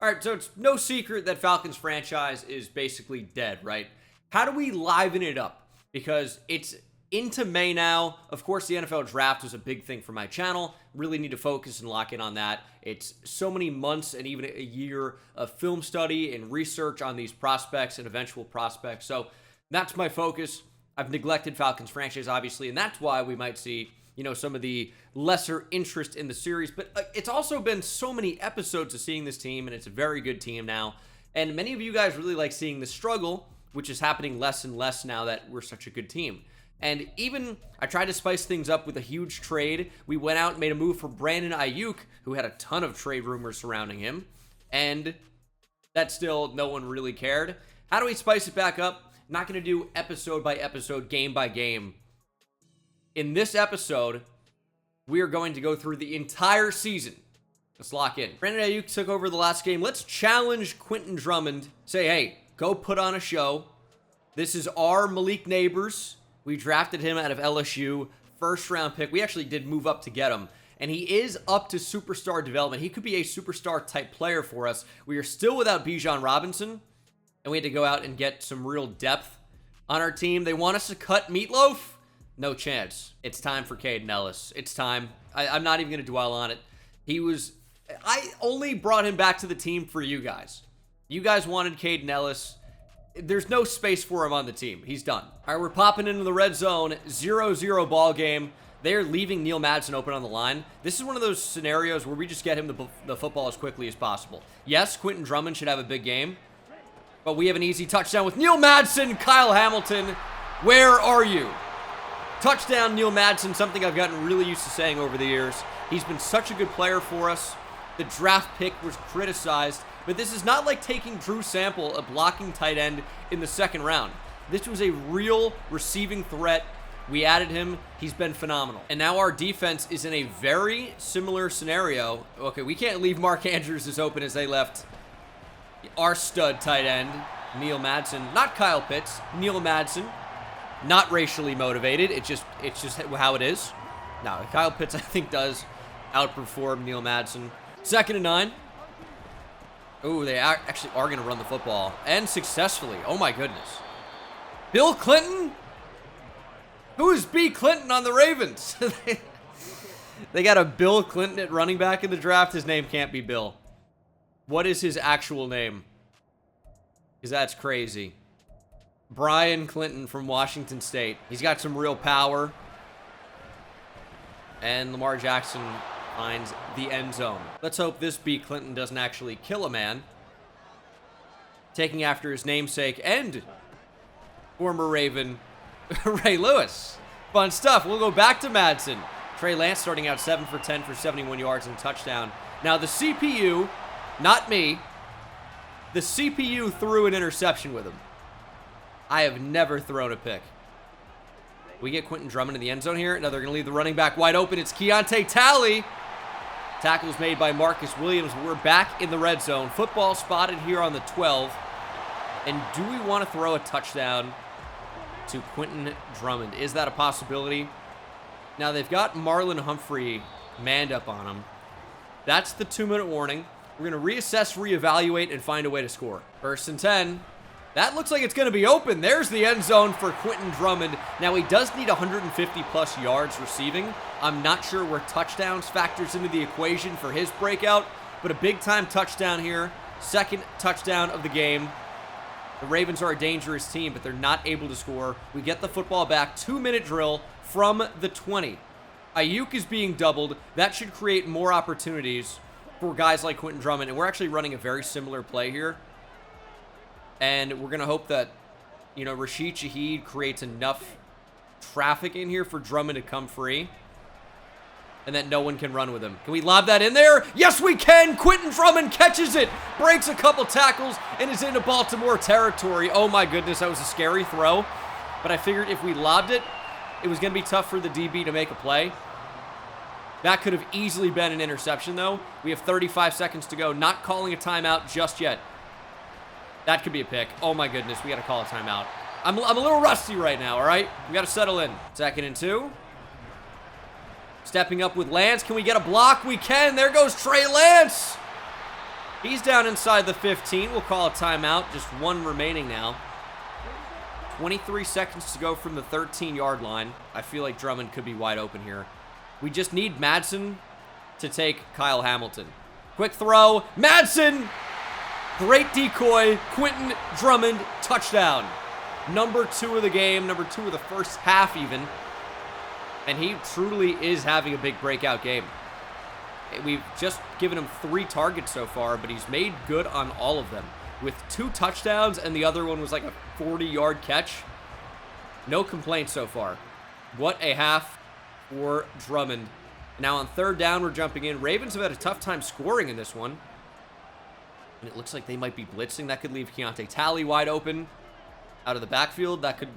All right, so it's no secret that Falcons franchise is basically dead, right? How do we liven it up? Because it's into May now. Of course, the NFL draft was a big thing for my channel. Really need to focus and lock in on that. It's so many months and even a year of film study and research on these prospects and eventual prospects. So that's my focus. I've neglected Falcons franchise, obviously, and that's why we might see, some of the lesser interest in the series. But it's also been so many episodes of seeing this team, and it's a very good team now. And many of you guys really like seeing the struggle, which is happening less and less now that we're such a good team. And even, I tried to spice things up with a huge trade. We went out and made a move for Brandon Ayuk, who had a ton of trade rumors surrounding him. And that still, no one really cared. How do we spice it back up? I'm not going to do episode by episode, game by game. In this episode, we are going to go through the entire season. Let's lock in. Brandon Ayuk took over the last game. Let's challenge Quentin Drummond. Say, hey, go put on a show. This is our Malik Neighbors. We drafted him out of LSU. First round pick. We actually did move up to get him. And he is up to superstar development. He could be a superstar type player for us. We are still without Bijan Robinson. And we had to go out and get some real depth on our team. They want us to cut Meatloaf? No chance. It's time for Caden Ellis. It's time. I'm not even going to dwell on it. I only brought him back to the team for you guys. You guys wanted Caden Ellis. There's no space for him on the team. He's done. All right, we're popping into the red zone. 0-0 ball game. They're leaving Neil Madsen open on the line. This is one of those scenarios where we just get him the football as quickly as possible. Yes, Quentin Drummond should have a big game, but we have an easy touchdown with Neil Madsen. Kyle Hamilton, where are you? Touchdown, Neil Madsen, something I've gotten really used to saying over the years. He's been such a good player for us. The draft pick was criticized, but this is not like taking Drew Sample, a blocking tight end, in the second round. This was a real receiving threat. We added him. He's been phenomenal. And now our defense is in a very similar scenario. Okay, we can't leave Mark Andrews as open as they left our stud tight end, Neil Madsen. Not Kyle Pitts, Neil Madsen. Not racially motivated. It's just how it is. Now, Kyle Pitts, I think, does outperform Neil Madsen. 2nd and 9. Oh, they actually are going to run the football. And successfully. Oh, my goodness. Bill Clinton? Who is B. Clinton on the Ravens? They got a Bill Clinton at running back in the draft. His name can't be Bill. What is his actual name? Because that's crazy. Brian Clinton from Washington State. He's got some real power. And Lamar Jackson finds the end zone. Let's hope this B. Clinton doesn't actually kill a man. Taking after his namesake and former Raven, Ray Lewis. Fun stuff. We'll go back to Madsen. Trey Lance starting out 7 for 10 for 71 yards and a touchdown. Now the CPU, not me, the CPU threw an interception with him. I have never thrown a pick. We get Quentin Drummond in the end zone here. Now they're going to leave the running back wide open. It's Keontae Talley. Tackles made by Marcus Williams. We're back in the red zone. Football spotted here on the 12. And do we want to throw a touchdown to Quentin Drummond? Is that a possibility? Now they've got Marlon Humphrey manned up on him. That's the 2-minute warning. We're going to reassess, reevaluate, and find a way to score. 1st and 10. That looks like it's going to be open. There's the end zone for Quentin Drummond. Now, he does need 150-plus yards receiving. I'm not sure where touchdowns factors into the equation for his breakout, but a big-time touchdown here. 2nd touchdown of the game. The Ravens are a dangerous team, but they're not able to score. We get the football back. 2-minute drill from the 20. Ayuk is being doubled. That should create more opportunities for guys like Quentin Drummond, and we're actually running a very similar play here. And we're going to hope that, Rashid Shaheed creates enough traffic in here for Drummond to come free. And that no one can run with him. Can we lob that in there? Yes, we can! Quentin Drummond catches it! Breaks a couple tackles and is into Baltimore territory. Oh my goodness, that was a scary throw. But I figured if we lobbed it, it was going to be tough for the DB to make a play. That could have easily been an interception, though. We have 35 seconds to go. Not calling a timeout just yet. That could be a pick. Oh my goodness, we got to call a timeout. I'm a little rusty right now, all right? We got to settle in. 2nd and 2. Stepping up with Lance. Can we get a block? We can. There goes Trey Lance. He's down inside the 15. We'll call a timeout. Just one remaining now. 23 seconds to go from the 13-yard line. I feel like Drummond could be wide open here. We just need Madsen to take Kyle Hamilton. Quick throw. Madsen! Great decoy. Quentin Drummond, touchdown. Number 2 of the game. Number 2 of the first half even. And he truly is having a big breakout game. We've just given him 3 targets so far, but he's made good on all of them. With 2 touchdowns, and the other one was like a 40-yard catch. No complaints so far. What a half for Drummond. Now on 3rd down, we're jumping in. Ravens have had a tough time scoring in this one. And it looks like they might be blitzing. That could leave Keontae Talley wide open out of the backfield. That could,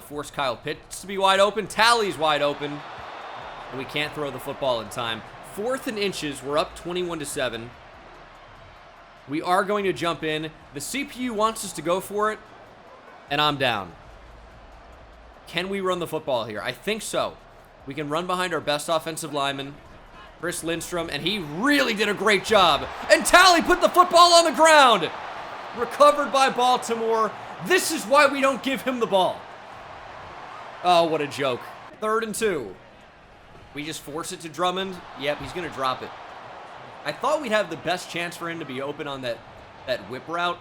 force Kyle Pitts to be wide open. Talley's wide open. And we can't throw the football in time. 4th and inches. We're up 21-7. We are going to jump in. The CPU wants us to go for it, and I'm down. Can we run the football here? I think so. We can run behind our best offensive lineman, Chris Lindstrom, and he really did a great job. And Talley put the football on the ground. Recovered by Baltimore. This is why we don't give him the ball. Oh, what a joke. 3rd and 2. We just force it to Drummond. Yep, he's going to drop it. I thought we'd have the best chance for him to be open on that whip route,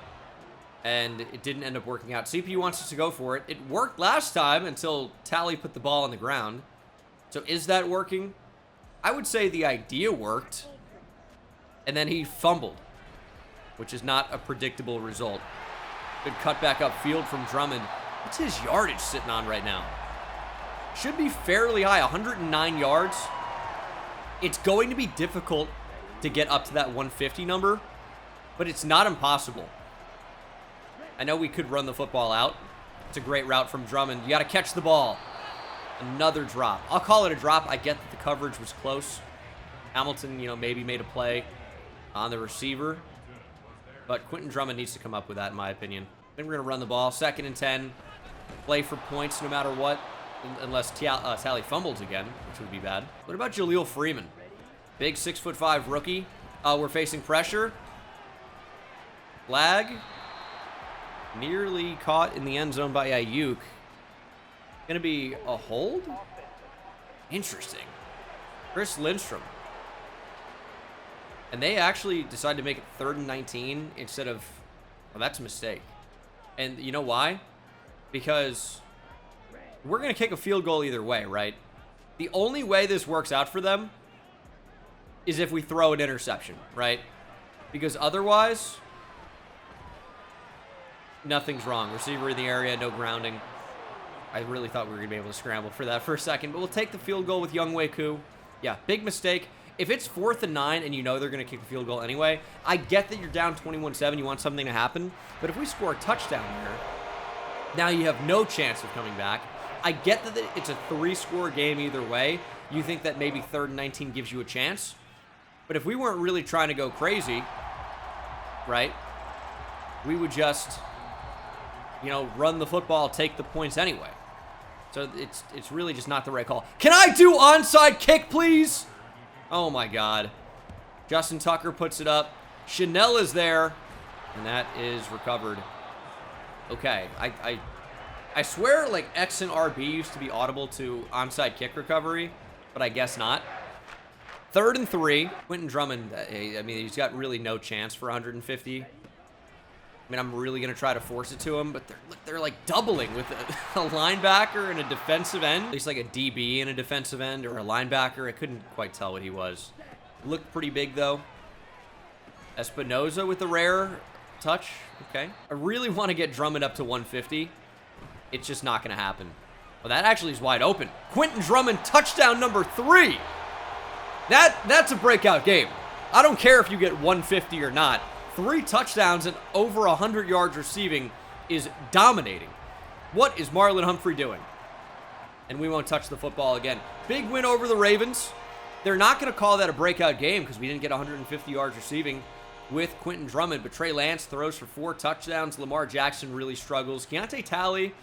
and it didn't end up working out. CPU wants us to go for it. It worked last time until Talley put the ball on the ground. So is that working? I would say the idea worked, and then he fumbled, which is not a predictable result. Good cutback upfield from Drummond. What's his yardage sitting on right now? Should be fairly high, 109 yards. It's going to be difficult to get up to that 150 number, but it's not impossible. I know we could run the football out. It's a great route from Drummond. You got to catch the ball. Another drop. I'll call it a drop. I get that the coverage was close. Hamilton, maybe made a play on the receiver, but Quentin Drummond needs to come up with that, in my opinion. Then we're going to run the ball. 2nd and 10. Play for points no matter what, unless Talley fumbles again, which would be bad. What about Jaleel Freeman? Big 6'5" rookie. We're facing pressure. Flag. Nearly caught in the end zone by Ayuk. Gonna be a hold? Interesting. Chris Lindstrom. And they actually decided to make it 3rd and 19 instead of... Well, that's a mistake. And you know why? Because we're gonna kick a field goal either way, right? The only way this works out for them is if we throw an interception, right? Because otherwise, nothing's wrong. Receiver in the area, no grounding. I really thought we were going to be able to scramble for that for a second, but we'll take the field goal with Younghoe Koo. Yeah, big mistake. If it's 4th and 9 and they're going to kick the field goal anyway, I get that you're down 21-7, you want something to happen, but if we score a touchdown here, now you have no chance of coming back. I get that it's a 3-score game either way. You think that maybe 3rd and 19 gives you a chance, but if we weren't really trying to go crazy, right, we would just, run the football, take the points anyway. So it's really just not the right call. Can I do onside kick, please? Oh, my God. Justin Tucker puts it up. Chanel is there, and that is recovered. Okay, I swear, like, X and RB used to be audible to onside kick recovery, but I guess not. 3rd and 3. Quentin Drummond, he's got really no chance for 150. I'm really going to try to force it to him, but they're like doubling with a linebacker and a defensive end. At least like a DB and a defensive end or a linebacker. I couldn't quite tell what he was. Looked pretty big, though. Espinoza with the rare touch. Okay. I really want to get Drummond up to 150. It's just not going to happen. Well, that actually is wide open. Quentin Drummond, touchdown number 3. That's a breakout game. I don't care if you get 150 or not. 3 touchdowns and over 100 yards receiving is dominating. What is Marlon Humphrey doing? And we won't touch the football again. Big win over the Ravens. They're not going to call that a breakout game because we didn't get 150 yards receiving with Quentin Drummond, but Trey Lance throws for 4 touchdowns. Lamar Jackson really struggles. Keontae Talley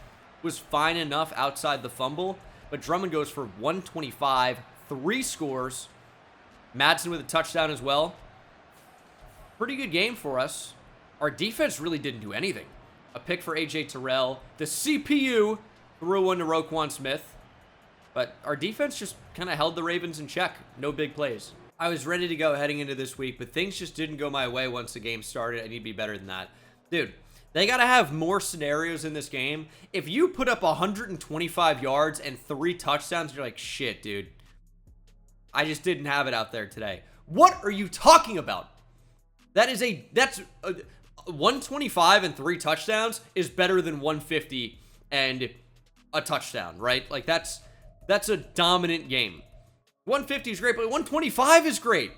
was fine enough outside the fumble, but Drummond goes for 125, 3 scores. Madsen with a touchdown as well. Pretty good game for us. Our defense really didn't do anything. A pick for A.J. Terrell. The CPU threw one to Roquan Smith. But our defense just kind of held the Ravens in check. No big plays. I was ready to go heading into this week, but things just didn't go my way once the game started. I need to be better than that. Dude, they got to have more scenarios in this game. If you put up 125 yards and 3 touchdowns, you're like, shit, dude. I just didn't have it out there today. What are you talking about? That's 125 and 3 touchdowns is better than 150 and a touchdown, right? Like that's a dominant game. 150 is great, but 125 is great.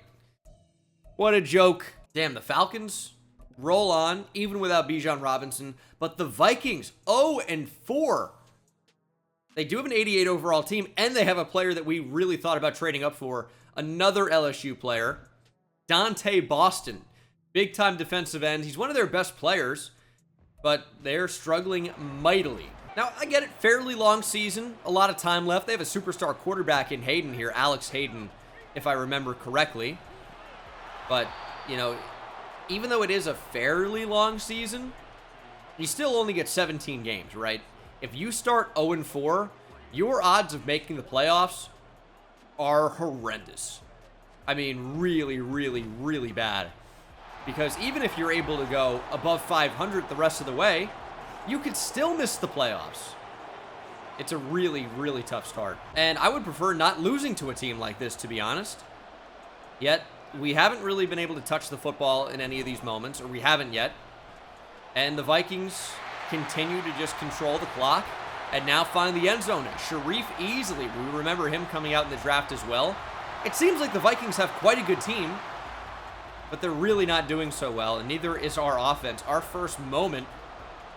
What a joke. Damn, the Falcons roll on, even without Bijan Robinson. But the Vikings, 0-4. They do have an 88 overall team, and they have a player that we really thought about trading up for. Another LSU player, Dante Boston. Big-time defensive end. He's one of their best players, but they're struggling mightily. Now, I get it, fairly long season, a lot of time left. They have a superstar quarterback in Hayden here, Alex Hayden, if I remember correctly. But, you know, even though it is a fairly long season, you still only get 17 games, right? If you start 0-4, your odds of making the playoffs are horrendous. I mean, really, really, really bad. Because even if you're able to go above 500 the rest of the way, you could still miss the playoffs. It's a really, really tough start. And I would prefer not losing to a team like this, to be honest. Yet, we haven't really been able to touch the football in any of these moments, or we haven't yet. And the Vikings continue to just control the clock and now find the end zone. Sharif easily, we remember him coming out in the draft as well. It seems like the Vikings have quite a good team, but they're really not doing so well, and neither is our offense. Our first moment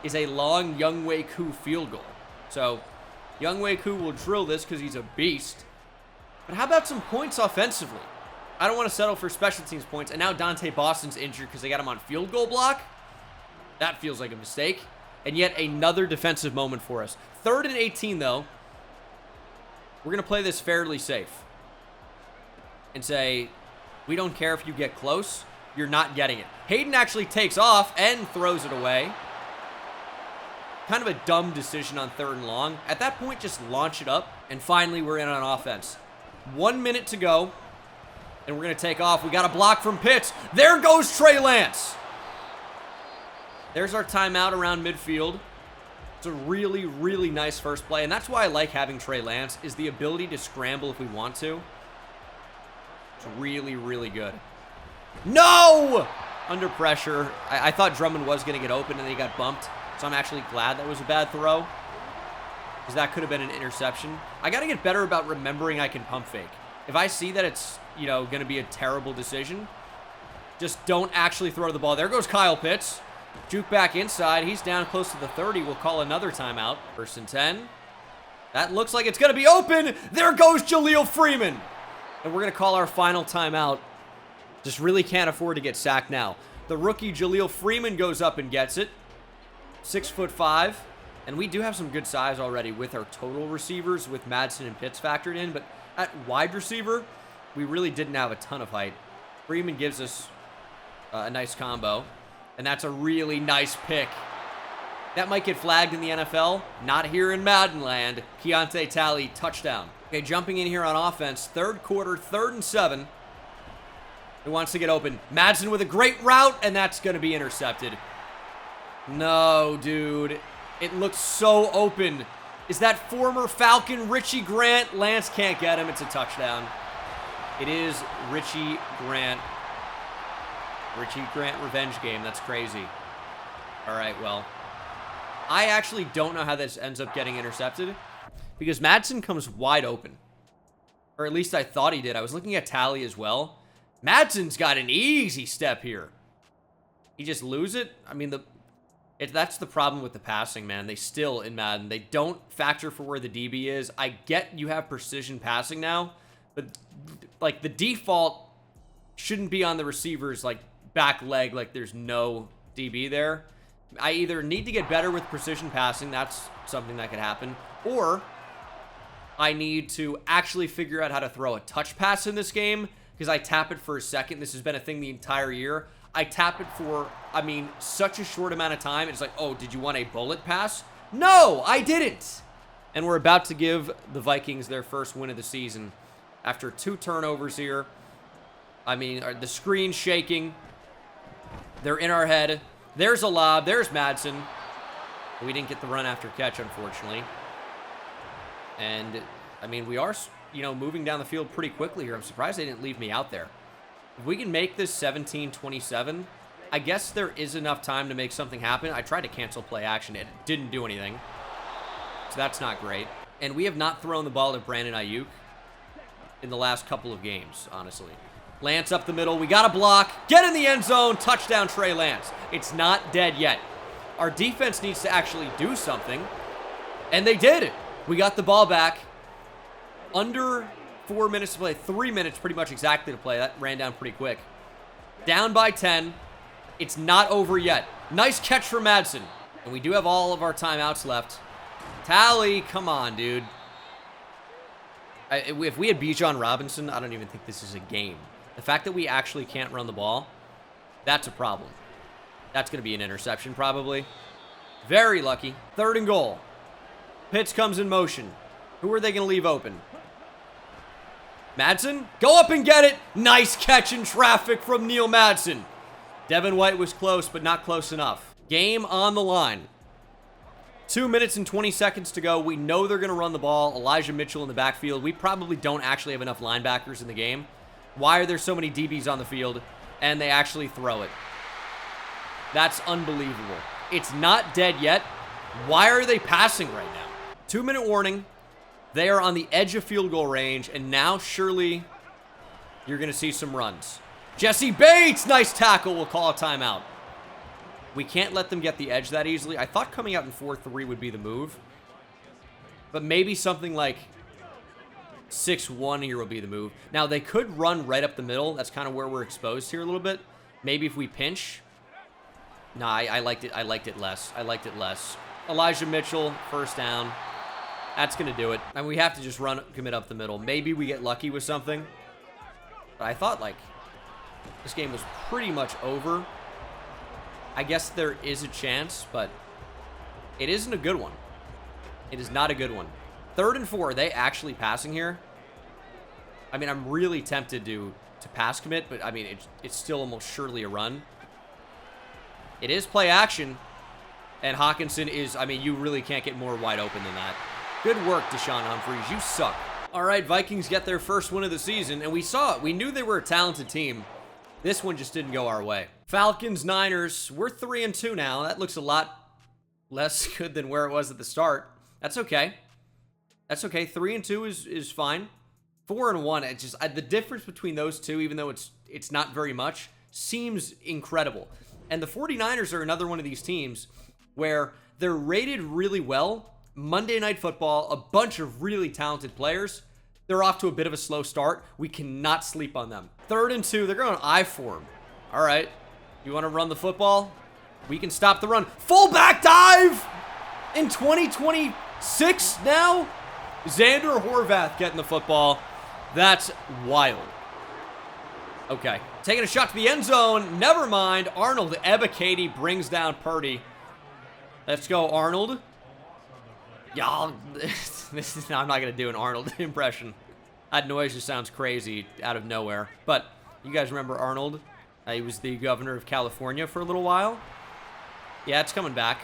is a long Younghoe Koo field goal. So, Younghoe Koo will drill this because he's a beast. But how about some points offensively? I don't want to settle for special teams points, and now Dante Boston's injured because they got him on field goal block? That feels like a mistake. And yet another defensive moment for us. 3rd and 18, though. We're going to play this fairly safe. And say, we don't care if you get close. You're not getting it. Hayden actually takes off and throws it away. Kind of a dumb decision on 3rd and long. At that point, just launch it up. And finally, we're in on offense. 1 minute to go. And we're going to take off. We got a block from Pitts. There goes Trey Lance. There's our timeout around midfield. It's a really, really nice first play. And that's why I like having Trey Lance, is the ability to scramble if we want to. It's really, really good. No! Under pressure. I thought Drummond was going to get open, and then he got bumped. So I'm actually glad that was a bad throw, because that could have been an interception. I got to get better about remembering I can pump fake. If I see that it's, you know, going to be a terrible decision, just don't actually throw the ball. There goes Kyle Pitts. Juke back inside. He's down close to the 30. We'll call another timeout. 1st and 10. That looks like it's going to be open. There goes Jaleel Freeman. And we're going to call our final timeout. Just really can't afford to get sacked now. The rookie Jaleel Freeman goes up and gets it. 6'5", and we do have some good size already with our total receivers, with Madsen and Pitts factored in, but at wide receiver, we really didn't have a ton of height. Freeman gives us a nice combo, and that's a really nice pick. That might get flagged in the NFL, not here in Madden land. Keontae Talley, touchdown. Okay, jumping in here on offense, 3rd quarter, 3rd and 7. Who wants to get open? Madsen with a great route, and that's going to be intercepted. No, dude. It looks so open. Is that former Falcon Richie Grant? Lance can't get him. It's a touchdown. It is Richie Grant. Richie Grant revenge game. That's crazy. All right, well. I actually don't know how this ends up getting intercepted, because Madsen comes wide open. Or at least I thought he did. I was looking at Talley as well. Madsen's got an easy step here. He just lose it? I mean, that's the problem with the passing, man. They still, in Madden, they don't factor for where the DB is. I get you have precision passing now, but, like, the default shouldn't be on the receiver's, like, back leg, like there's no DB there. I either need to get better with precision passing, that's something that could happen, or I need to actually figure out how to throw a touch pass in this game, because I tap it for a second. This has been a thing the entire year. I tap it for, I mean, such a short amount of time. It's like, oh, did you want a bullet pass? No, I didn't. And we're about to give the Vikings their first win of the season after 2 turnovers here. I mean, the screen's shaking. They're in our head. There's a lob. There's Madsen. We didn't get the run after catch, unfortunately. And, I mean, we are, you know, moving down the field pretty quickly here. I'm surprised they didn't leave me out there. If we can make this 17-27, I guess there is enough time to make something happen. I tried to cancel play action. It didn't do anything. So that's not great. And we have not thrown the ball to Brandon Ayuk in the last couple of games, honestly. Lance up the middle. We got a block. Get in the end zone. Touchdown, Trey Lance. It's not dead yet. Our defense needs to actually do something. And they did. We got the ball back. Under 4 minutes to play. 3 minutes pretty much exactly to play. That ran down pretty quick. Down by 10. It's not over yet. Nice catch for Madsen. And we do have all of our timeouts left. Tally, come on, dude. If we had Bijan Robinson, I don't even think this is a game. The fact that we actually can't run the ball, that's a problem. That's going to be an interception, probably. Very lucky. 3rd and goal. Pitts comes in motion. Who are they going to leave open? Madsen? Go up and get it. Nice catch in traffic from Neil Madsen. Devin White was close, but not close enough. Game on the line. 2 minutes and 20 seconds to go. We know they're going to run the ball. Elijah Mitchell in the backfield. We probably don't actually have enough linebackers in the game. Why are there so many DBs on the field? And they actually throw it. That's unbelievable. It's not dead yet. Why are they passing right now? 2-minute warning. They are on the edge of field goal range. And now, surely, you're going to see some runs. Jesse Bates! Nice tackle. We'll call a timeout. We can't let them get the edge that easily. I thought coming out in 4-3 would be the move. But maybe something like 6-1 here will be the move. Now, they could run right up the middle. That's kind of where we're exposed here a little bit. Maybe if we pinch. Nah, I liked it. I liked it less. I liked it less. Elijah Mitchell, first down. That's going to do it. And we have to just commit up the middle. Maybe we get lucky with something. But I thought, like, this game was pretty much over. I guess there is a chance, but it isn't a good one. It is not a good one. 3rd and 4. Are they actually passing here? I mean, I'm really tempted to pass commit, but I mean, it's still almost surely a run. It is play action, and Hawkinson is, I mean, you really can't get more wide open than that. Good work, Deshaun Humphreys. You suck. All right, Vikings get their first win of the season, and we saw it. We knew they were a talented team. This one just didn't go our way. Falcons, Niners, we're 3-2 now. That looks a lot less good than where it was at the start. That's okay. That's okay. 3-2 is fine. 4-1, it's just the difference between those two, even though it's not very much, seems incredible. And the 49ers are another one of these teams where they're rated really well. Monday Night Football, a bunch of really talented players. They're off to a bit of a slow start. We cannot sleep on them. 3rd and 2, they're going I form. All right. You want to run the football? We can stop the run. Fullback dive in 2026 now? Xander Horvath getting the football. That's wild. Okay. Taking a shot to the end zone. Never mind. Arnold Ebiketie brings down Purdy. Let's go, Arnold. Y'all, I'm not going to do an Arnold impression. That noise just sounds crazy out of nowhere. But you guys remember Arnold? He was the governor of California for a little while. Yeah, it's coming back.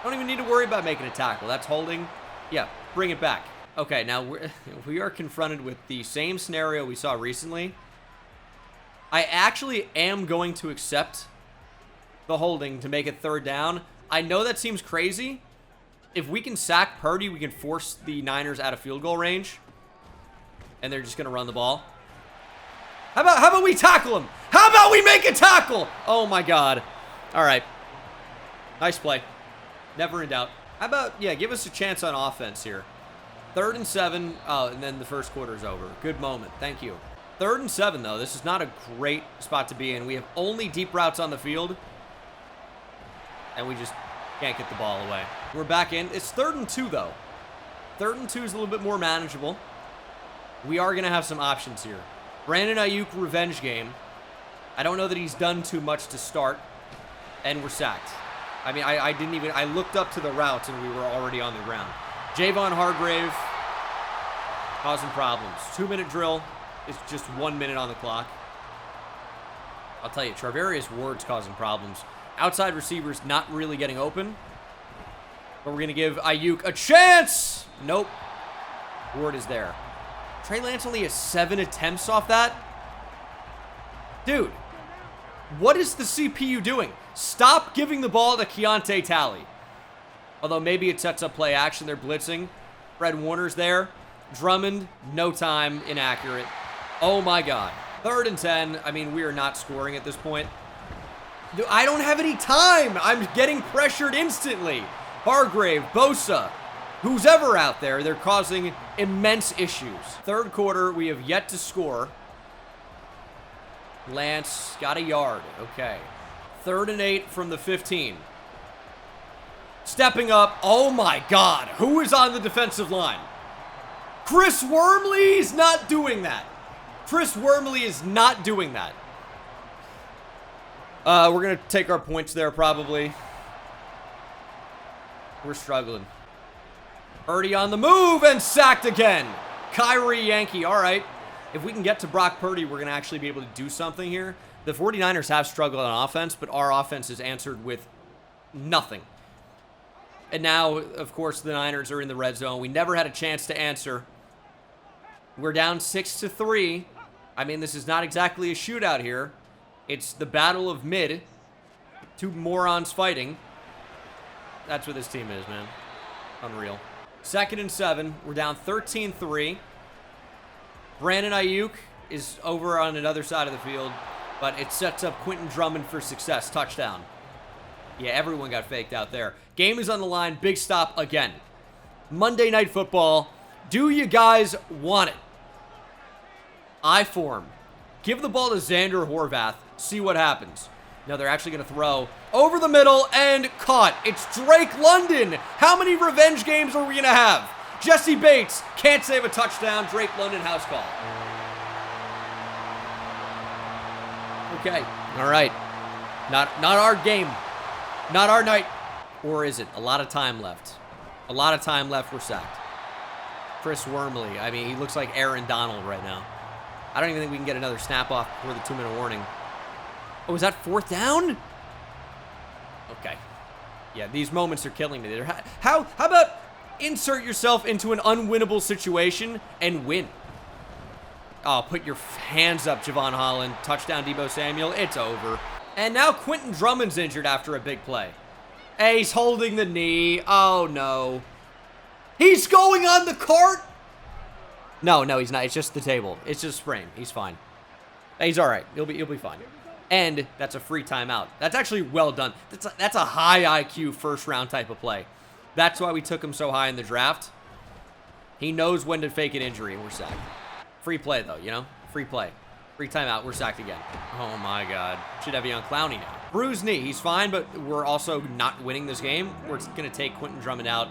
Don't even need to worry about making a tackle. That's holding. Yeah, bring it back. Okay, now we are confronted with the same scenario we saw recently. I actually am going to accept the holding to make it 3rd down. I know that seems crazy. If we can sack Purdy, we can force the Niners out of field goal range. And they're just going to run the ball. How about we tackle him? How about we make a tackle? Oh, my God. All right. Nice play. Never in doubt. How about, yeah, give us a chance on offense here. 3rd and 7. Oh, and then the first quarter's over. Good moment. Thank you. 3rd and 7, though. This is not a great spot to be in. We have only deep routes on the field. And we just can't get the ball away. We're back in. It's 3rd and 2, though. 3rd and 2 is a little bit more manageable. We are going to have some options here. Brandon Ayuk revenge game. I don't know that he's done too much to start. And we're sacked. I mean, I looked up to the routes and we were already on the ground. Javon Hargrave causing problems. 2-minute drill is just 1 minute on the clock. I'll tell you, Charvarius Ward's causing problems. Outside receivers not really getting open. But we're going to give Ayuk a chance. Nope. Ward is there. Trey Lance only has 7 attempts off that. Dude, what is the CPU doing? Stop giving the ball to Keontae Talley. Although maybe it sets up play action. They're blitzing. Fred Warner's there. Drummond, no time, inaccurate. Oh my God. 3rd and 10. I mean, we are not scoring at this point. Dude, I don't have any time. I'm getting pressured instantly. Hargrave, Bosa, who's ever out there, they're causing immense issues. 3rd quarter, we have yet to score. Lance got a yard. Okay. 3rd and 8 from the 15. Stepping up. Oh my God. Who is on the defensive line? Chris Wormley's not doing that. Chris Wormley is not doing that. We're going to take our points there probably. We're struggling. Purdy on the move and sacked again. Kyrie Yankee. All right. If we can get to Brock Purdy, we're going to actually be able to do something here. The 49ers have struggled on offense, but our offense has answered with nothing. And now, of course, the Niners are in the red zone. We never had a chance to answer. We're down 6-3. I mean, this is not exactly a shootout here. It's the battle of mid. 2 morons fighting. That's what this team is, man. Unreal. 2nd and 7. We're down 13-3. Brandon Ayuk is over on another side of the field. But it sets up Quentin Drummond for success. Touchdown. Yeah, everyone got faked out there. Game is on the line. Big stop again. Monday Night Football. Do you guys want it? I form. Give the ball to Xander Horvath. See what happens. No, they're actually going to throw over the middle and caught. It's Drake London. How many revenge games are we going to have? Jesse Bates can't save a touchdown. Drake London house call. Okay. All right. Not our game. Not our night. Or is it? A lot of time left. A lot of time left. We're sacked. Chris Wormley. I mean, he looks like Aaron Donald right now. I don't even think we can get another snap off before the 2-minute warning. Oh, is that 4th down? Okay. Yeah, these moments are killing me. How about insert yourself into an unwinnable situation and win? Oh, put your hands up, Javon Holland. Touchdown, Deebo Samuel. It's over. And now Quentin Drummond's injured after a big play. Hey, he's holding the knee. Oh, no. He's going on the cart? No, he's not. It's just the table. It's just a sprain. He's fine. He's all right. He'll be fine. And that's a free timeout. That's actually well done. That's a high IQ first-round type of play. That's why we took him so high in the draft. He knows when to fake an injury, and we're sacked. Free play, though, you know? Free play. Free timeout. We're sacked again. Oh, my God. Should have Evian Clowney now. Bruised knee. He's fine, but we're also not winning this game. We're going to take Quentin Drummond out.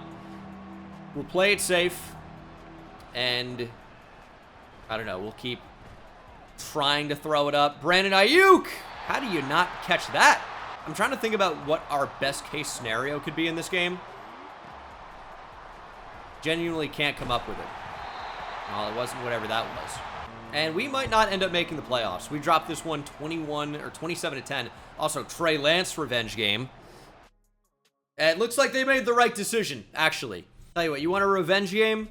We'll play it safe. And I don't know. We'll keep trying to throw it up. Brandon Ayuk. How do you not catch that? I'm trying to think about what our best case scenario could be in this game. Genuinely can't come up with it. Well, it wasn't whatever that was. And we might not end up making the playoffs. We dropped this one 21 or 27-10. Also, Trey Lance revenge game. It looks like they made the right decision, actually. Tell you what, you want a revenge game?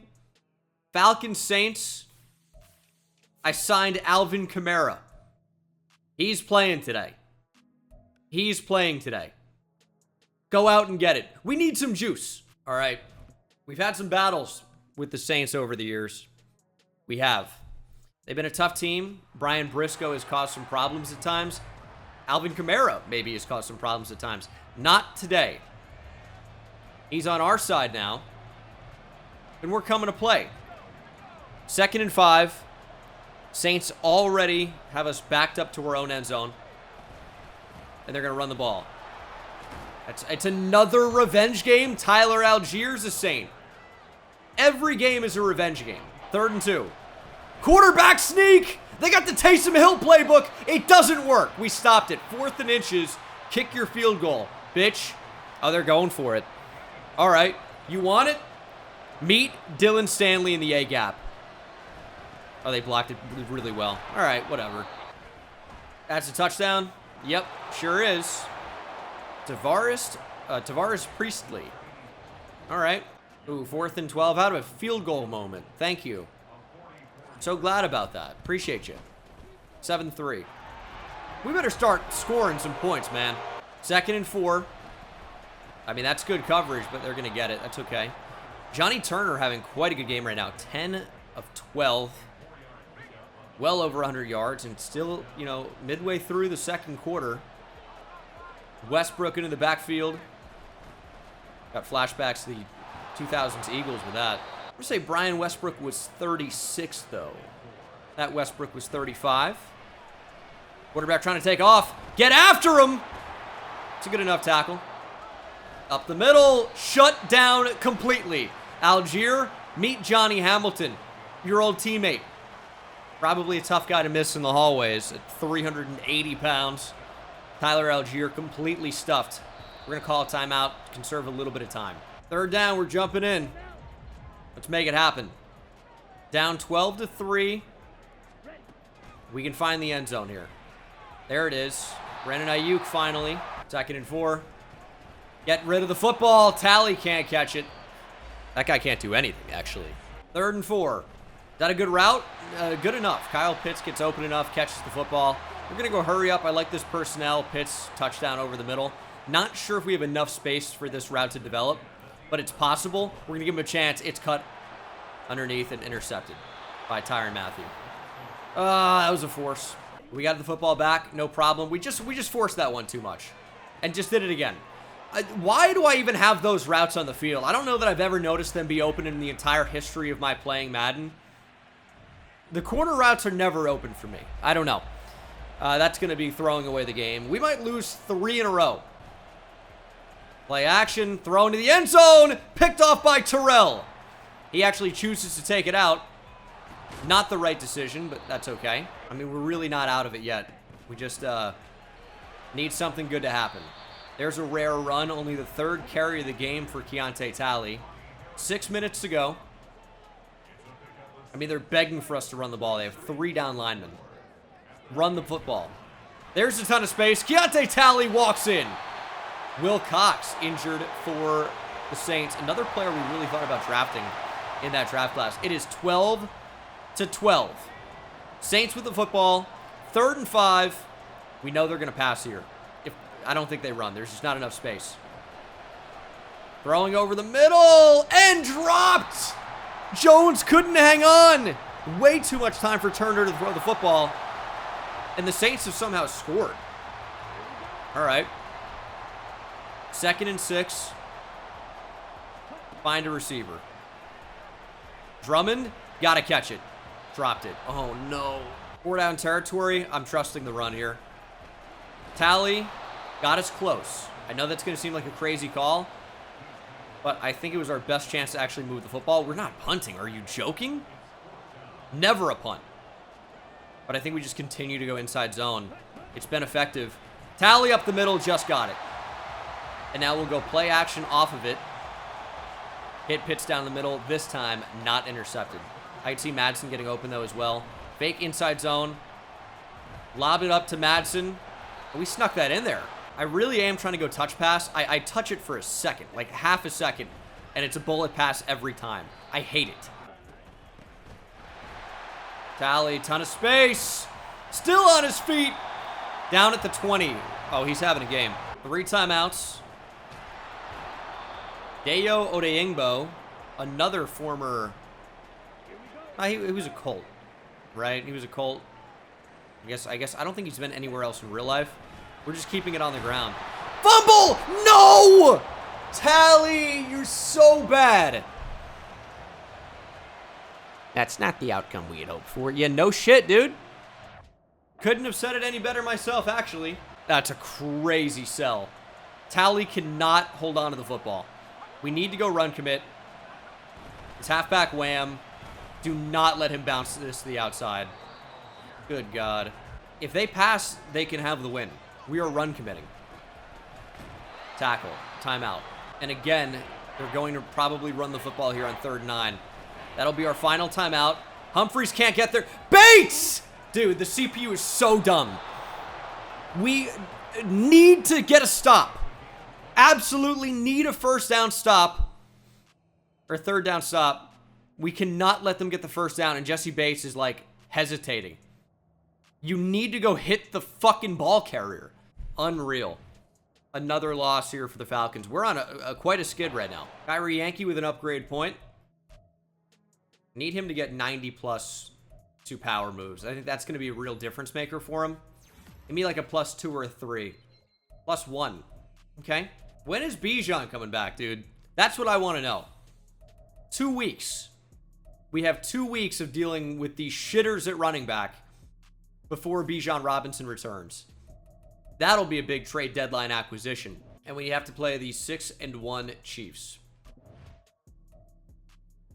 Falcons Saints. I signed Alvin Kamara. He's playing today. He's playing today. Go out and get it. We need some juice. All right. We've had some battles with the Saints over the years. We have. They've been a tough team. Brian Briscoe has caused some problems at times. Alvin Kamara maybe has caused some problems at times. Not today. He's on our side now. And we're coming to play. 2nd and 5. Saints already have us backed up to our own end zone. And they're going to run the ball. It's another revenge game. Tyler Algiers a Saint. Every game is a revenge game. 3rd and 2. Quarterback sneak. They got the Taysom Hill playbook. It doesn't work. We stopped it. 4th and inches. Kick your field goal, bitch. Oh, they're going for it. All right. You want it? Meet Dylan Stanley in the A gap. Oh, they blocked it really well. All right, whatever. That's a touchdown. Yep, sure is. Tavares Priestley. All right. Ooh, 4th and 12 out of a field goal moment. Thank you. So glad about that. Appreciate you. 7-3. We better start scoring some points, man. 2nd and 4. I mean, that's good coverage, but they're going to get it. That's okay. Johnny Turner having quite a good game right now. 10 of 12. Well over 100 yards, and still, you know, midway through the 2nd quarter. Westbrook into the backfield. Got flashbacks to the 2000s Eagles with that. I'm going to say Brian Westbrook was 36, though. That Westbrook was 35. Quarterback trying to take off. Get after him! It's a good enough tackle. Up the middle. Shut down completely. Algier, meet Johnny Hamilton, your old teammate. Probably a tough guy to miss in the hallways at 380 pounds. Tyler Algier completely stuffed. We're going to call a timeout, conserve a little bit of time. 3rd down, we're jumping in. Let's make it happen. Down 12-3. We can find the end zone here. There it is. Brandon Ayuk finally. 2nd and 4. Get rid of the football. Tally can't catch it. That guy can't do anything, actually. 3rd and 4. Is that a good route? Good enough. Kyle Pitts gets open enough, catches the football. We're going to go hurry up. I like this personnel. Pitts, touchdown over the middle. Not sure if we have enough space for this route to develop, but it's possible. We're going to give him a chance. It's cut underneath and intercepted by Tyrann Mathieu. That was a force. We got the football back. No problem. We just forced that one too much and just did it again. Why do I even have those routes on the field? I don't know that I've ever noticed them be open in the entire history of my playing Madden. The corner routes are never open for me. I don't know. That's going to be throwing away the game. We might lose 3 in a row. Play action, throw into the end zone, picked off by Terrell. He actually chooses to take it out. Not the right decision, but that's okay. I mean, we're really not out of it yet. We just need something good to happen. There's a rare run, only the 3rd carry of the game for Keontae Talley. 6 minutes to go. I mean, they're begging for us to run the ball. They have 3 down linemen. Run the football. There's a ton of space. Keontae Talley walks in. Will Cox injured for the Saints. Another player we really thought about drafting in that draft class. It is 12-12. Saints with the football. 3rd and 5. We know they're going to pass here. I don't think they run. There's just not enough space. Throwing over the middle and dropped. Jones couldn't hang on. Way too much time for Turner to throw the football. And the Saints have somehow scored. All right. 2nd and 6. Find a receiver. Drummond, gotta catch it. Dropped it. Oh, no. 4 down territory. I'm trusting the run here. Tally got us close. I know that's going to seem like a crazy call, but I think it was our best chance to actually move the football. We're not punting. Are you joking? Never a punt. But I think we just continue to go inside zone. It's been effective. Tally up the middle, just got it. And now we'll go play action off of it. Hit Pitts down the middle. This time, not intercepted. I can see Madsen getting open, though, as well. Fake inside zone. Lob it up to Madsen. We snuck that in there. I really am trying to go touch pass. I touch it for a second, like half a second, and it's a bullet pass every time. I hate it. Tally, ton of space. Still on his feet. Down at the 20. Oh, he's having a game. 3 timeouts. Dayo Odeyingbo, another former... he was a Colt, right? He was a Colt. I guess I don't think he's been anywhere else in real life. We're just keeping it on the ground. Fumble! No! Tally, you're so bad. That's not the outcome we had hoped for. Yeah, no shit, dude. Couldn't have said it any better myself, actually. That's a crazy sell. Tally cannot hold on to the football. We need to go run commit. It's halfback wham. Do not let him bounce this to the outside. Good God. If they pass, they can have the win. We are run committing. Tackle. Timeout. And again, they're going to probably run the football here on 3rd and 9. That'll be our final timeout. Humphreys can't get there. Bates! Dude, the CPU is so dumb. We need to get a stop. Absolutely need a 1st down stop. Or 3rd down stop. We cannot let them get the 1st down. And Jesse Bates is like hesitating. You need to go hit the fucking ball carrier. Unreal. Another loss here for the Falcons. We're on quite a skid right now. Kyrie Yankee with an upgrade point. Need him to get 90 plus 2 power moves. I think that's going to be a real difference maker for him. Give me like a +2 or a 3. +1. Okay. When is Bijan coming back, dude? That's what I want to know. 2 weeks. We have 2 weeks of dealing with these shitters at running back before Bijan Robinson returns. That'll be a big trade deadline acquisition. And we have to play the 6-1 Chiefs.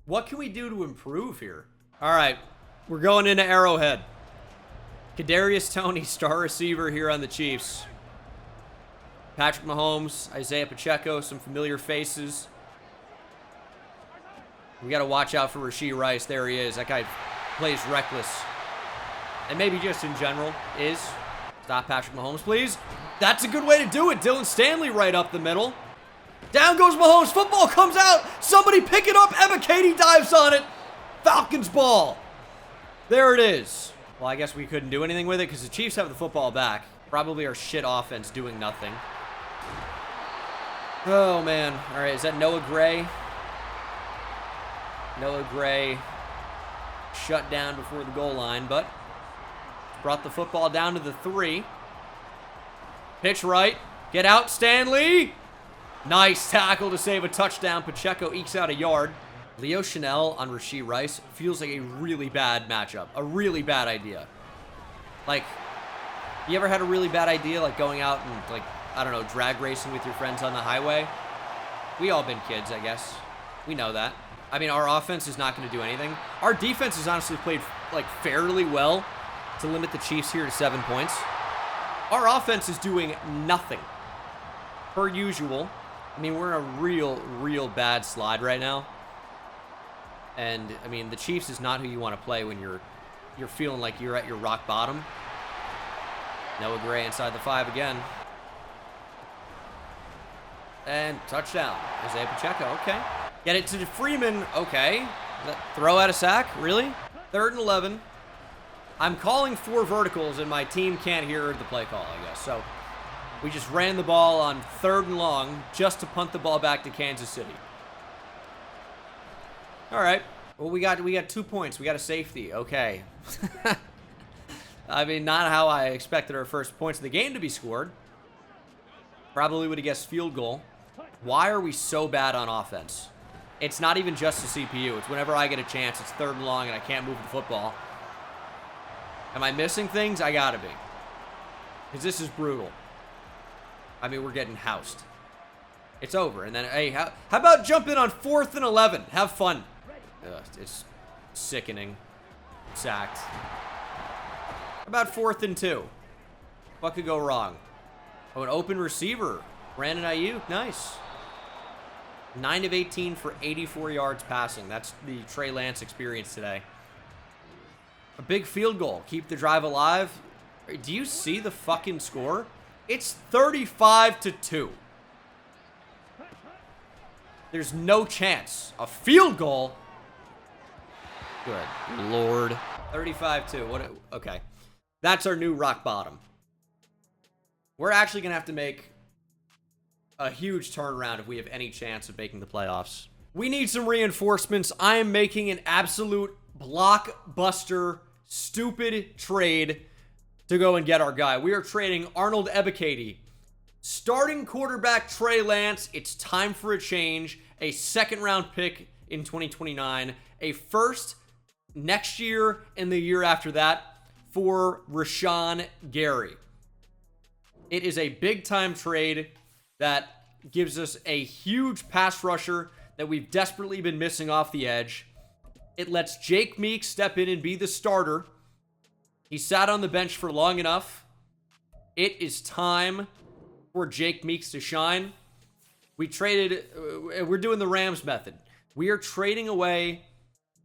What can we do to improve here? All right, we're going into Arrowhead. Kadarius Toney, star receiver here on the Chiefs. Patrick Mahomes, Isaiah Pacheco, some familiar faces. We got to watch out for Rashee Rice. There he is. That guy plays reckless. And maybe just in general is. Stop Patrick Mahomes, please. That's a good way to do it. Dylan Stanley right up the middle. Down goes Mahomes. Football comes out. Somebody pick it up. Emma Katie dives on it. Falcons ball. There it is. Well, I guess we couldn't do anything with it because the Chiefs have the football back. Probably our shit offense doing nothing. Oh, man. All right, is that Noah Gray? Noah Gray shut down before the goal line, but brought the football down to the 3. Pitch right. Get out, Stanley. Nice tackle to save a touchdown. Pacheco ekes out a yard. Leo Chanel on Rashee Rice feels like a really bad matchup. A really bad idea. Like, you ever had a really bad idea, like going out and, like, I don't know, drag racing with your friends on the highway? We all been kids, I guess. We know that. I mean, our offense is not going to do anything. Our defense has honestly played, like, fairly well to limit the Chiefs here to 7 points. Our offense is doing nothing. Per usual. I mean, we're in a real bad slide right now. And, I mean, the Chiefs is not who you want to play when you're feeling like you're at your rock bottom. Noah Gray inside the 5 again. And touchdown. Isaiah Pacheco, okay. Get it to Freeman, okay. Throw out a sack, really? 3rd and 11. I'm calling 4 verticals, and my team can't hear the play call, I guess. So, we just ran the ball on 3rd and long just to punt the ball back to Kansas City. All right. Well, we got 2 points. We got a safety. Okay. I mean, not how I expected our first points of the game to be scored. Probably would have guessed field goal. Why are we so bad on offense? It's not even just the CPU. It's whenever I get a chance, it's 3rd and long, and I can't move the football. Am I missing things? I gotta be. Because this is brutal. I mean, we're getting housed. It's over. And then, hey, how about jump in on 4th and 11? Have fun. Ugh, it's sickening. Sacked. How about 4th and 2? What could go wrong? Oh, an open receiver. Brandon Ayuk. Nice. 9 of 18 for 84 yards passing. That's the Trey Lance experience today. A big field goal. Keep the drive alive. Do you see the fucking score? It's 35-2. There's no chance. A field goal? Good Lord. 35-2. What? Okay. That's our new rock bottom. We're actually going to have to make a huge turnaround if we have any chance of making the playoffs. We need some reinforcements. I am making an absolute blockbuster, stupid trade to go and get our guy. We are trading Arnold Ebiketie. Starting quarterback Trey Lance. It's time for a change. A 2nd-round pick in 2029. A 1st next year and the year after that for Rashawn Gary. It is a big-time trade that gives us a huge pass rusher that we've desperately been missing off the edge. It lets Jake Meeks step in and be the starter. He sat on the bench for long enough. It is time for Jake Meeks to shine. We're doing the Rams method. We are trading away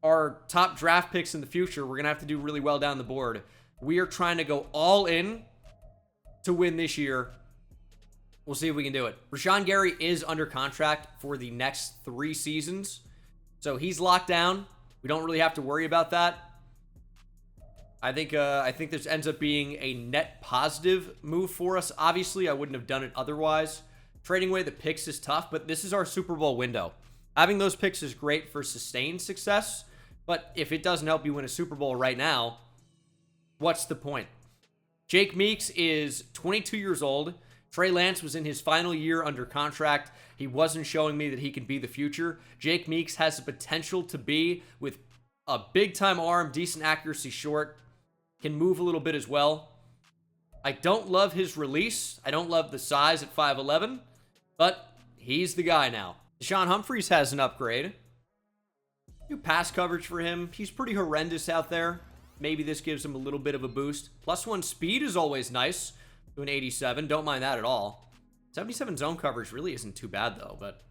our top draft picks in the future. We're going to have to do really well down the board. We are trying to go all in to win this year. We'll see if we can do it. Rashawn Gary is under contract for the next 3 seasons. So he's locked down. We don't really have to worry about that. I think this ends up being a net positive move for us. Obviously, I wouldn't have done it otherwise. Trading away the picks is tough, but this is our Super Bowl window. Having those picks is great for sustained success, but if it doesn't help you win a Super Bowl right now, what's the point? Jake Meeks is 22 years old. Trey Lance was in his final year under contract. He wasn't showing me that he can be the future. Jake Meeks has the potential to be, with a big-time arm, decent accuracy short, can move a little bit as well. I don't love his release. I don't love the size at 5'11", but he's the guy now. Deshaun Humphreys has an upgrade. Do pass coverage for him. He's pretty horrendous out there. Maybe this gives him a little bit of a boost. +1 speed is always nice. To an 87. Don't mind that at all. 77 zone coverage really isn't too bad, though, but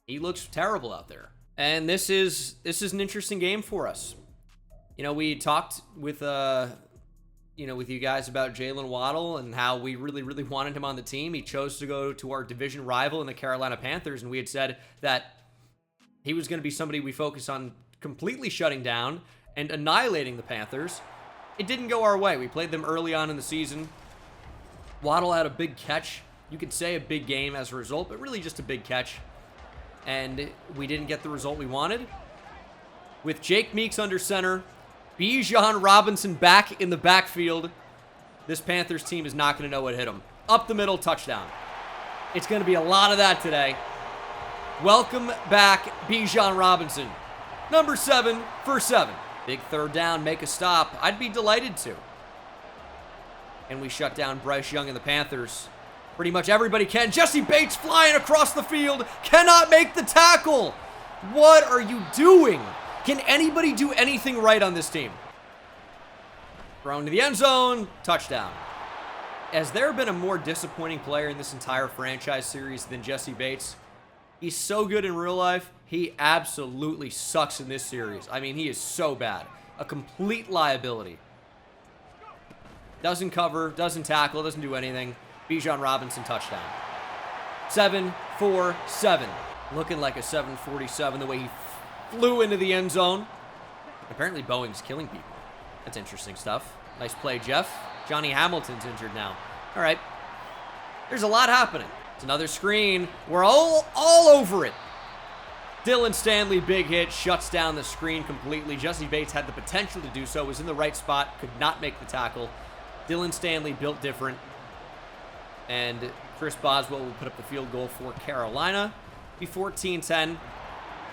he looks terrible out there. And this is an interesting game for us. You know, we talked with with you guys about Jalen Waddle and how we really, really wanted him on the team. He chose to go to our division rival in the Carolina Panthers, and we had said that he was going to be somebody we focus on completely shutting down and annihilating the Panthers. It didn't go our way. We played them early on in the season. Waddle had a big catch. You could say a big game as a result, but really just a big catch. And we didn't get the result we wanted. With Jake Meeks under center, Bijan Robinson back in the backfield, this Panthers team is not going to know what hit them. Up the middle, touchdown. It's going to be a lot of that today. Welcome back, Bijan Robinson. Number 7 for 7. Big third down, make a stop. I'd be delighted to. And we shut down Bryce Young and the Panthers. Pretty much everybody can. Jesse Bates flying across the field. Cannot make the tackle. What are you doing? Can anybody do anything right on this team? Thrown to the end zone. Touchdown. Has there been a more disappointing player in this entire franchise series than Jesse Bates? He's so good in real life. He absolutely sucks in this series. I mean, he is so bad. A complete liability. Doesn't cover, doesn't tackle, doesn't do anything. Bijan Robinson touchdown. 7-4-7. Looking like a 747 the way he flew into the end zone. Apparently Boeing's killing people. That's interesting stuff. Nice play, Jeff. Johnny Hamilton's injured now. All right. There's a lot happening. It's another screen. We're all over it. Dylan Stanley, big hit, shuts down the screen completely. Jesse Bates had the potential to do so, was in the right spot, could not make the tackle. Dylan Stanley built different. And Chris Boswell will put up the field goal for Carolina. Be 14-10.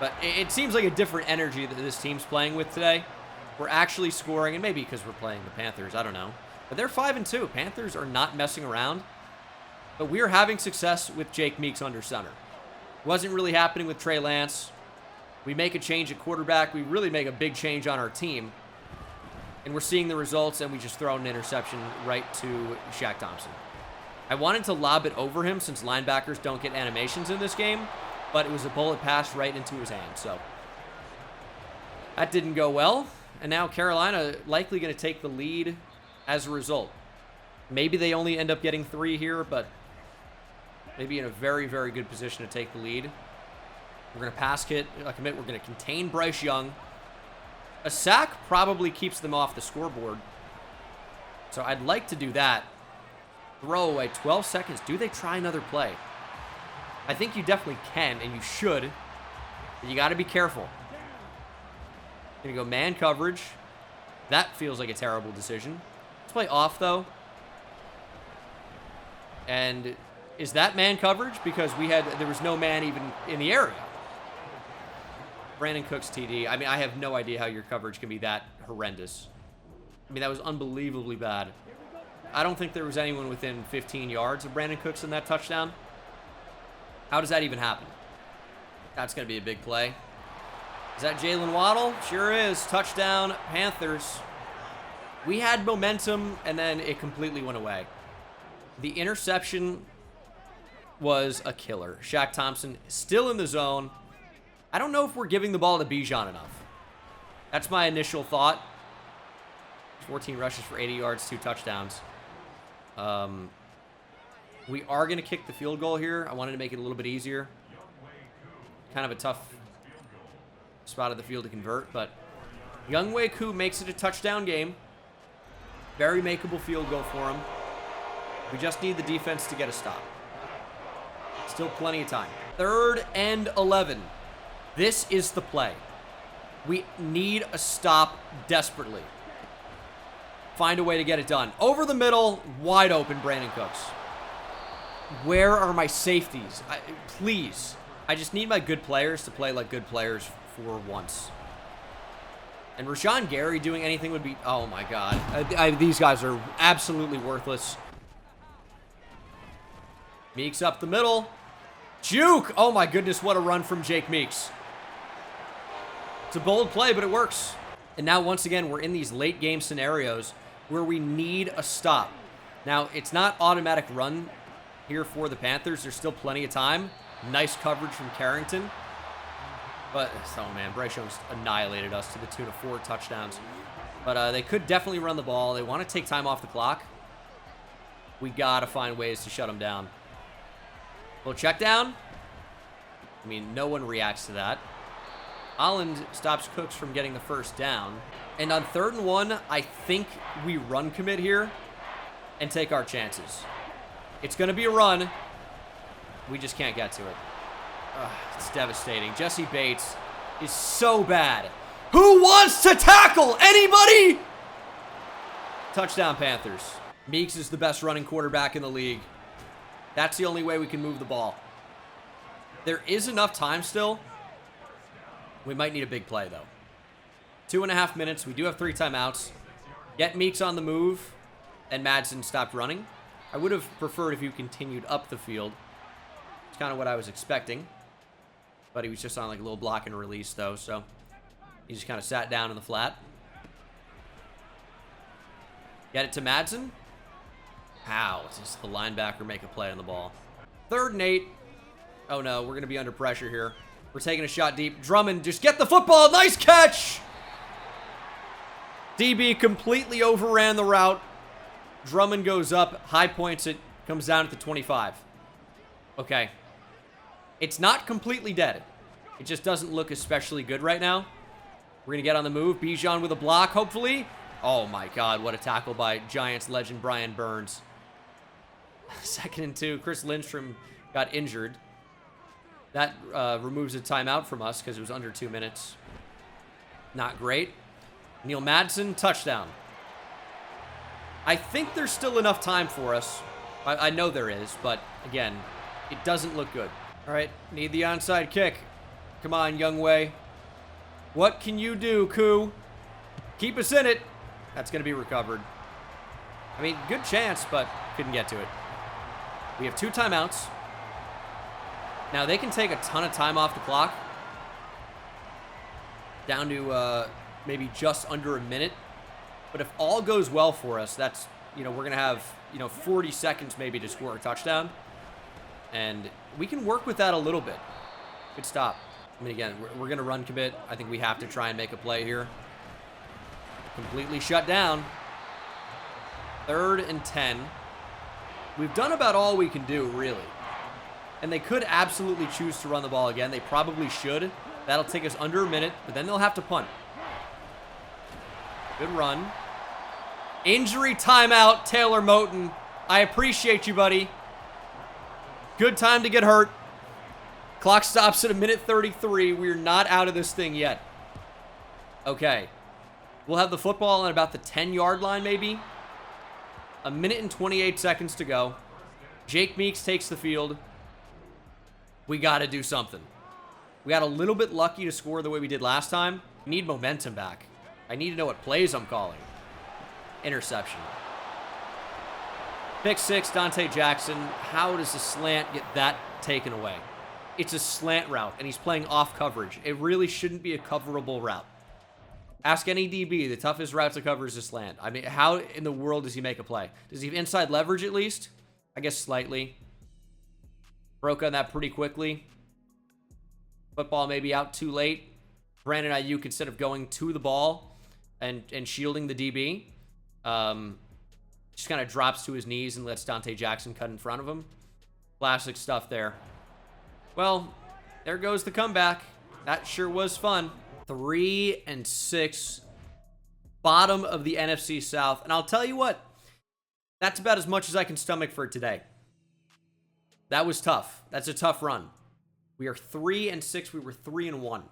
But it seems like a different energy that this team's playing with today. We're actually scoring, and maybe because we're playing the Panthers, I don't know. But they're 5-2. Panthers are not messing around. But we're having success with Jake Meeks under center. Wasn't really happening with Trey Lance. We make a change at quarterback. We really make a big change on our team. And we're seeing the results, and we just throw an interception right to Shaq Thompson. I wanted to lob it over him since linebackers don't get animations in this game, but it was a bullet pass right into his hand, so that didn't go well. And now Carolina likely going to take the lead as a result. Maybe they only end up getting 3 here, but maybe in a very, very good position to take the lead. We're going to pass hit, commit. We're going to contain Bryce Young. A sack probably keeps them off the scoreboard. So I'd like to do that. Throw away 12 seconds. Do they try another play? I think you definitely can, and you should. But you got to be careful. Going to go man coverage. That feels like a terrible decision. Let's play off, though. And is that man coverage? Because there was no man even in the area. Brandon Cooks TD. I mean, I have no idea how your coverage can be that horrendous. I mean, that was unbelievably bad. I don't think there was anyone within 15 yards of Brandon Cooks in that touchdown. How does that even happen? That's going to be a big play. Is that Jalen Waddle? Sure is. Touchdown, Panthers. We had momentum, and then it completely went away. The interception was a killer. Shaq Thompson still in the zone. I don't know if we're giving the ball to Bijan enough. That's my initial thought. 14 rushes for 80 yards, 2 touchdowns. We are going to kick the field goal here. I wanted to make it a little bit easier. Kind of a tough spot of the field to convert, but Younghoe Koo makes it a touchdown game. Very makeable field goal for him. We just need the defense to get a stop. Still plenty of time. 3rd and 11. This is the play. We need a stop desperately. Find a way to get it done. Over the middle, wide open, Brandon Cooks. Where are my safeties? Please. I just need my good players to play like good players for once. And Rashawn Gary doing anything would be... Oh, my God. These guys are absolutely worthless. Meeks up the middle. Juke! Oh, my goodness, what a run from Jake Meeks. It's a bold play, but it works. And now, once again, we're in these late-game scenarios where we need a stop. Now, it's not automatic run here for the Panthers. There's still plenty of time. Nice coverage from Carrington. But, oh man, Bryce Young's annihilated us to the tune of 4 touchdowns. But they could definitely run the ball. They want to take time off the clock. We got to find ways to shut them down. Little check down. I mean, no one reacts to that. Holland stops Cooks from getting the first down. And on 3rd and 1, I think we run commit here and take our chances. It's going to be a run. We just can't get to it. Ugh, it's devastating. Jesse Bates is so bad. Who wants to tackle? Anybody? Touchdown, Panthers. Meeks is the best running quarterback in the league. That's the only way we can move the ball. There is enough time still. We might need a big play, though. 2.5 minutes. We do have 3 timeouts. Get Meeks on the move, and Madsen stopped running. I would have preferred if you continued up the field. It's kind of what I was expecting. But he was just on like a little block and release, though, so he just kind of sat down in the flat. Get it to Madsen. How does the linebacker make a play on the ball? 3rd and 8. Oh, no, we're going to be under pressure here. We're taking a shot deep. Drummond, just get the football. Nice catch. DB completely overran the route. Drummond goes up, high points it, comes down at the 25. Okay. It's not completely dead. It just doesn't look especially good right now. We're going to get on the move. Bijan with a block, hopefully. Oh, my God. What a tackle by Giants legend Brian Burns. 2nd and 2. Chris Lindstrom got injured. That removes a timeout from us because it was under 2 minutes. Not great. Neil Madsen, touchdown. I think there's still enough time for us. I know there is, but again, it doesn't look good. All right, need the onside kick. Come on, Younghoe. What can you do, Koo? Keep us in it. That's going to be recovered. I mean, good chance, but couldn't get to it. We have 2 timeouts. Now, they can take a ton of time off the clock. Down to maybe just under a minute. But if all goes well for us, that's, we're going to have, 40 seconds maybe to score a touchdown. And we can work with that a little bit. Good stop. I mean, again, we're going to run commit. I think we have to try and make a play here. Completely shut down. 3rd and 10. We've done about all we can do, really. And they could absolutely choose to run the ball again. They probably should. That'll take us under a minute, but then they'll have to punt. Good run. Injury timeout, Taylor Moton. I appreciate you, buddy. Good time to get hurt. Clock stops at 1:33. We're not out of this thing yet. Okay. We'll have the football on about the 10-yard line, maybe. 1:28 to go. Jake Meeks takes the field. We got to do something. We got a little bit lucky to score the way we did last time. We need momentum back. I need to know what plays I'm calling. Interception. Pick 6, Dante Jackson. How does the slant get that taken away? it's a slant route, and he's playing off coverage. It really shouldn't be a coverable route. Ask any DB, the toughest route to cover is a slant. I mean, how in the world does he make a play? Does he have inside leverage at least? I guess slightly. Broke on that pretty quickly. Football maybe out too late. Brandon Ayuk, instead of going to the ball and shielding the DB, just kind of drops to his knees and lets Dante Jackson cut in front of him. Classic stuff there. Well, there goes the comeback. That sure was fun. 3-6, bottom of the NFC South. And I'll tell you what, that's about as much as I can stomach for today. That was tough. That's a tough run. We are 3-6. We were 3-1.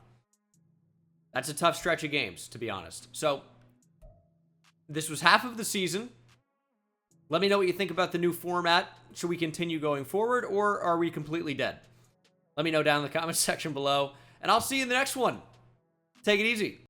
That's a tough stretch of games, to be honest. So, this was half of the season. Let me know what you think about the new format. Should we continue going forward, or are we completely dead? Let me know down in the comments section below, and I'll see you in the next one. Take it easy.